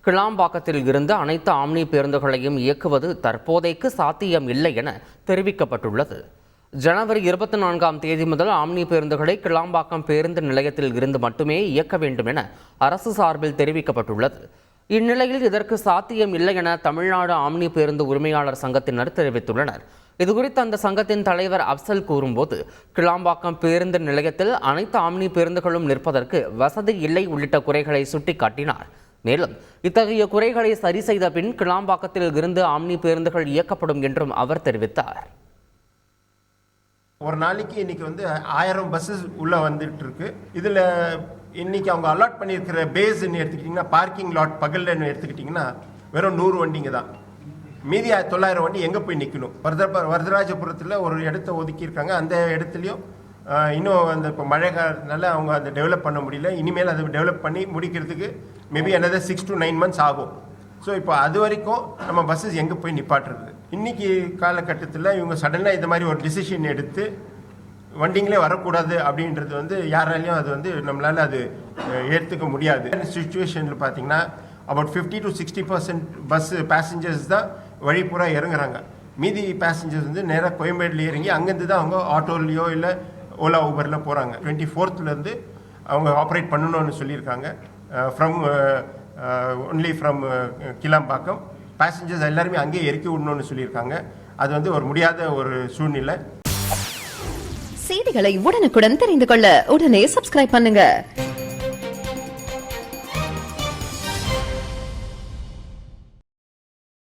கிளாம்பாக்கத்தில் இருந்து அனைத்து ஆம்னி பேருந்துகளையும் இயக்குவது தற்போதைக்கு சாத்தியம் இல்லை என தெரிவிக்கப்பட்டுள்ளது. ஜனவரி 24ஆம் தேதி முதல் ஆம்னி பேருந்துகளை கிளாம்பாக்கம் பேருந்து நிலையத்தில் இருந்து மட்டுமே இயக்க வேண்டும் என அரசு சார்பில் தெரிவிக்கப்பட்டுள்ளது. இந்நிலையில் இதற்கு சாத்தியம் இல்லை என தமிழ்நாடு ஆம்னி பேருந்து உரிமையாளர் சங்கத்தினர் தெரிவித்துள்ளனர். இதுகுறித்து அந்த சங்கத்தின் தலைவர் அப்சல் கூறும்போது, கிளாம்பாக்கம் பேருந்து நிலையத்தில் அனைத்து ஆம்னி பேருந்துகளும் நிற்பதற்கு வசதி இல்லை உள்ளிட்ட குறைகளை சுட்டிக்காட்டினார். மேலும் இத்தகைய குறைகளை சரி செய்த பின் கிளாம்பாக்கத்தில் இருந்து ஆம்னி பேருந்துகள் இயக்கப்படும் என்றும் அவர் தெரிவித்தார். ஒரு நாளைக்கு இன்னைக்கு 1000 பஸ்ஸஸ் உள்ள வந்துட்டு இருக்கு. இதுல இன்னைக்கு அவங்க அலாட் பண்ணியிருக்கிற பேஸ்ன்னு எடுத்துக்கிட்டிங்கன்னா, பார்க்கிங் லாட் பகல்ல எடுத்துக்கிட்டிங்கன்னா வெறும் 100 வண்டிங்க தான். மீதி 900 வண்டி எங்கே போய் நிற்கணும்? வரதராஜபுரத்தில் ஒரு இடத்த ஒதுக்கியிருக்காங்க. அந்த இடத்துலையும் இன்னும் அந்த இப்போ மழை காலத்தினால அவங்க அதை டெவலப் பண்ண முடியல. இனிமேல் அதை டெவலப் பண்ணி முடிக்கிறதுக்கு மேபி another 6 to 9 months ஆகும். ஸோ இப்போ அது வரைக்கும் நம்ம பஸ்ஸஸ் எங்கே போய் நிப்பாட்டுறது? இன்னைக்கு காலகட்டத்தில் இவங்க சடனாக இந்த மாதிரி ஒரு டிசிஷன் எடுத்து வண்டிங்களே வரக்கூடாது அப்படின்றது யாராலையும் அது நம்மளால் அது ஏற்றுக்க முடியாது. சுச்சுவேஷனில் பார்த்தீங்கன்னா about 50 to 60% பஸ் பேசஞ்சர்ஸ் தான் வழிபூரா இறங்குறாங்க. மீதி பேசஞ்சர்ஸ் நேராக கோயம்பேடுல இறங்கி அங்கேருந்து தான் அவங்க ஆட்டோலையோ இல்லை ஓலா ஊபரில் போகிறாங்க. 24th அவங்க ஆப்ரேட் பண்ணணும்னு சொல்லியிருக்காங்க. ஒன்லி ஃப்ரம் கிளாம்பாக்கம் பேசஞ்சர்ஸ் எல்லாருமே அங்கேயே இறக்கி விடணும்னு சொல்லியிருக்காங்க. அது ஒரு முடியாத ஒரு சூழ்நிலை. செய்திகளை உடனுக்குடன் தெரிந்து கொள்ள உடனே சப்ஸ்கிரைப் பண்ணுங்க.